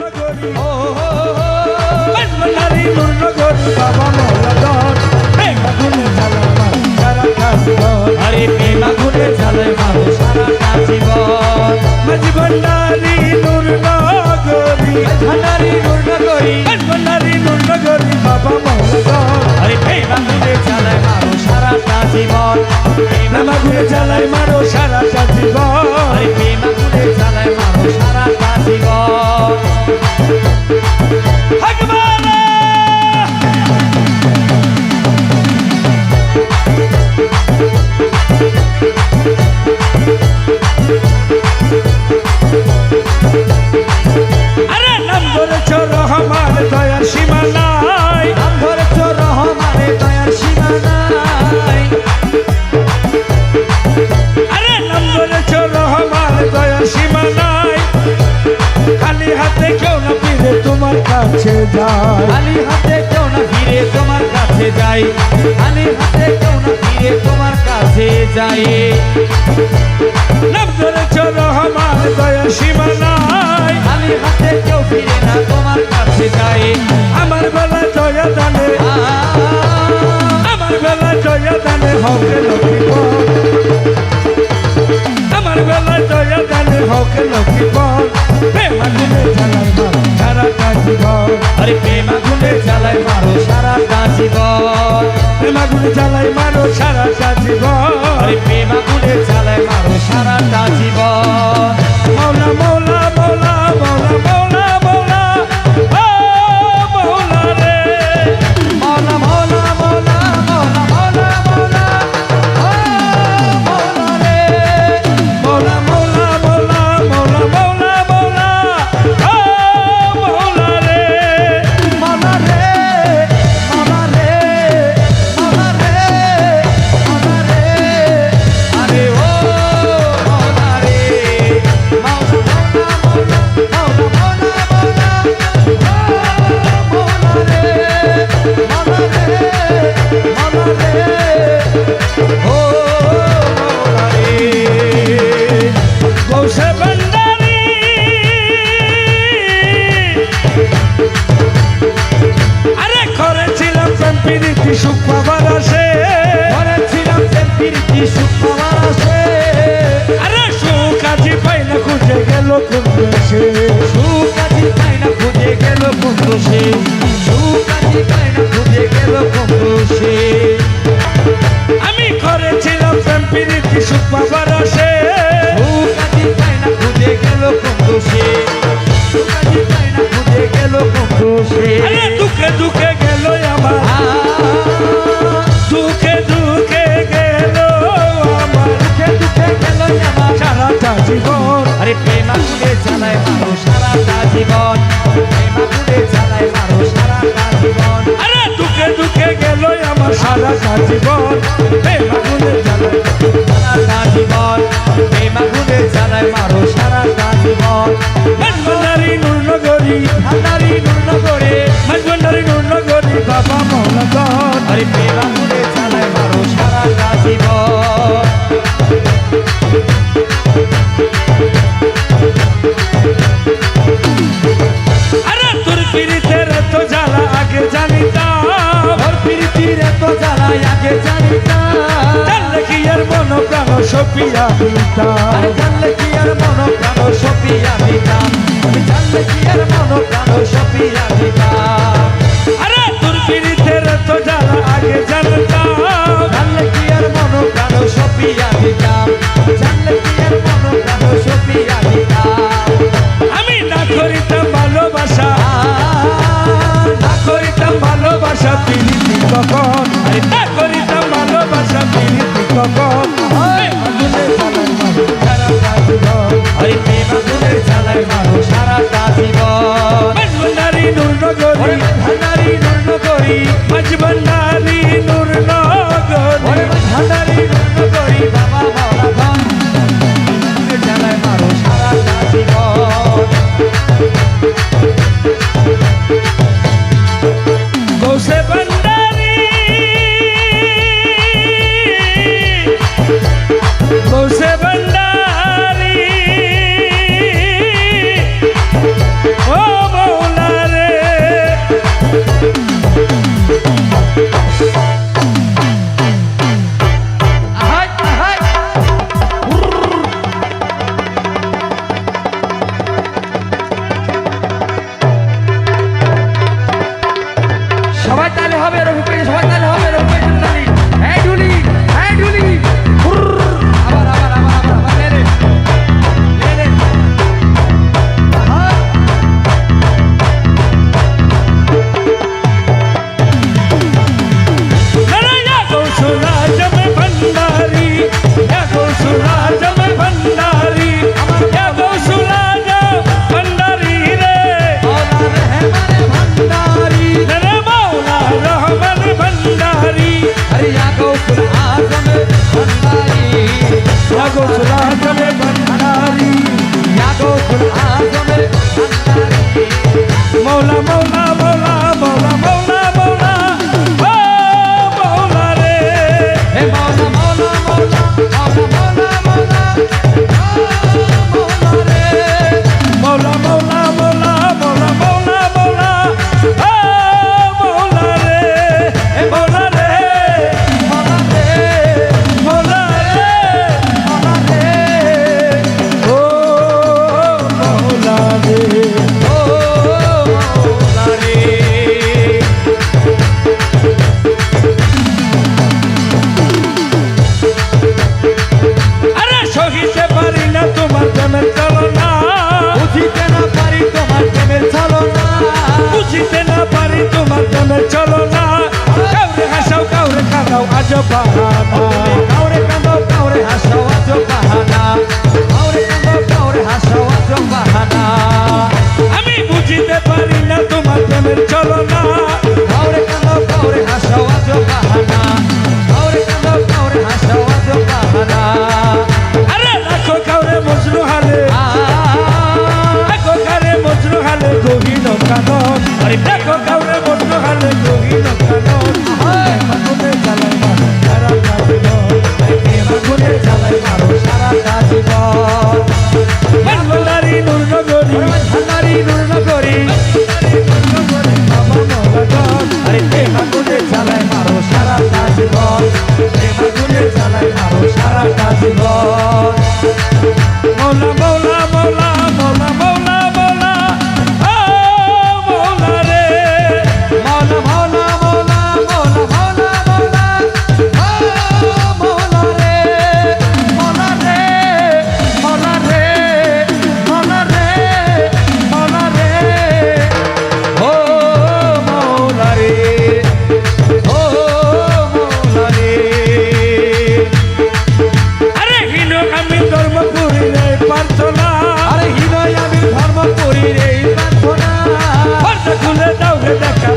নগরী ও বাজবানারি নূর নগরী বাবা মৌলাদার প্রেম আগুনে জ্বালায় মারো সারাটা জীবন আরে প্রেম আগুনে জ্বালায় মারো সারাটা জীবন মাঝি ভান্ডারি নূর নগরী ভান্ডারি নূর নগরী বাজবানারি নূর নগরী বাবা মৌলাদার আরে প্রেম আগুনে জ্বালায় মারো সারাটা জীবন প্রেম আগুনে জ্বালায় মারো সারাটা জীবন আরে প্রেম আগুনে জ্বালায় মারো সারাটা জীবন হাকবালা আরে নাম ধরেছ রহমান দয়ার সীমা নাই নাম ধরেছ রহমানের দয়ার সীমা নাই আরে নাম ধরেছ রহমান দয়ার সীমা নাই খালি হাতে কেউ না ফিরে তোমার কাছে যায় খালি হাতে কেউ না ফিরে তোমার কাছে যাই খালি হাতে কেউ না ফিরে তোমার কাছে যাই নাম ধরেছ রহমান দয়ার সীমা নাই খালি হাতে কেউ ফিরে না তোমার কাছে যাই আমার বেলা জয়া দানে আমার বেলা জয়া দানে হকে লক্ষ্মীপন আমার বেলা জয়া দানে হকে লক্ষ্মীপন প্রেম আগুনে জ্বালায় মারো সারাটা জীবন আরে প্রেম আগুনে জ্বালায় মারো সারাটা জীবন প্রেম আগুনে জ্বালায় মারো সারাটা জীবন আরে প্রেম আগুনে জ্বালায় মারো সারাটা জীবন মৌলা মৌলা মৌলা মৌলা মৌলা মৌলা ও মৌলা রে মৌলা মৌলা মৌলা মৌলা মৌলা মৌলা ও মৌলা রে মৌলা মৌলা মৌলা মৌলা মৌলা মৌলা ও মৌলা রে মৌলা রে মৌলা রে মৌলা রে মৌলা রে আরে ও মৌলা রে মৌলা গৌসে ভান্ডারি আরে করেছিলাম প্রেম প্রীতি সুখ পাবার আসে করেছিলাম প্রীতি সুখ পাওয়ার আসে আরে সুখ আজি পাই না খুঁজে গেল কোন দেশে সুখ আজি পাই না খুঁজে গেল কোন দোষে সুখ আজি পাই না খুঁজে গেল কোন দোষে আমি করেছিলাম প্রেম প্রীতি সুখ পাবার আসে সুখ আজি পাই না খুঁজে গেল কোন দোষে সুখ আজি পাই না খুঁজে গেল কোন দোষে আরে দুঃখে দুঃখে গেল আমার দুঃখে দুঃখে গেল আমার দুঃখে দুঃখে গেল আমার সারাটা জীবন আরে প্রেম আগুনে জ্বালায় মারো সারাটা জীবন প্রেম আগুনে জ্বালায় মারো সারাটা জীবন আরে দুঃখে দুঃখে গেল আমার সারাটা জীবন প্রেম আগুনে জ্বালায় সারাটা জীবন প্রেম আগুনে জ্বালায় মারো সারাটা জীবন মাঝবন্ধারি নূর নগরী ভান্ডারি নূর নগরে মাঝবন্ধারি নূর নগরী বাবা মৌলাদার আরে প্রেম আগুনে জ্বালায় মারো সারাটা জীবন আরে তোর পিরিতের তো জ্বালা আগে জানিতাম ওর প্রীতির এত জ্বালায় আগে জানিতাম জানলে কি আর মন প্রাণ সপিয়া দিতাম আরে জানলে কি আর মন প্রাণ সপিয়া দিতাম আমি জানলে কি আর মন প্রাণ সপিয়া দিতাম আরে তোর পিরিতের তো জ্বালা আগে জানতাম জানলে কি আর মন প্রাণ সপিয়া দিতাম জানলে কি আর মন প্রাণ সপিয়া দিতাম আমি না করিতাম ভালোবাসা না করিতাম ভালোবাসা পিরিতি কখন আরে না করিতাম ভালোবাসা পিরিতি কখন আরে প্রেম আগুনে জ্বালায় মারো সারাটা জীবন মাঝবন্ধারি নূর ওরে নগরী ভান্ডারি নূর নগরী মাঝবন্ধারি নূর নগরী ওরে ভান্ডারি নূর নগরী বাবা মাওলা ধন আগুনে জ্বালায় মারো সারাটা জীবন গৌসে ভান্ডারি গৌসে ভান্ডারি ও বাহানা কাউরে কাঁদো কাউরে হাসাও আজো বাহানা কাউরে কাঁদো কাউরে হাসাও আজো বাহানা আমি বুঝিতে পারি না তোমার প্রেমের চলনা কাউরে কাঁদো কাউরে হাসাও আজো বাহানা কাউরে কাঁদো কাউরে হাসাও আজো বাহানা আরে রাখো কাউরে মজনু হালে রাখো কারে মজনু হালে গহীন কানন আরে রাখো কাউরে মজনু হালে গহীন কানন আগুনে জ্বালাই মারো সারা জীবন আগুনে জ্বালাই মারো সারা জীবন বাংলারি নূরনগরী ভান্ডারি নূর নগরী বাবা মৌলাগণ আরে প্রেম আগুনে জ্বালাই মারো সারা জীবন প্রেম আগুনে জ্বালাই মারো সারা জীবন মৌলা মৌলা মৌলা মৌলা মৌলা মৌলা ও মৌলা রে মৌলা মৌলা মৌলা মৌলা মৌলা মৌলা ও মৌলা রে মৌলা রে মৌলা রে মৌলা রে মৌলা রে ও মৌলা রে ও মৌলা রে আরে হীন আমি ধর্মপুরী রে প্রার্থনা আরে হৃদয় আমি ধর্ম করি রে প্রার্থনা পর্দা খুলে দাও রে দেখা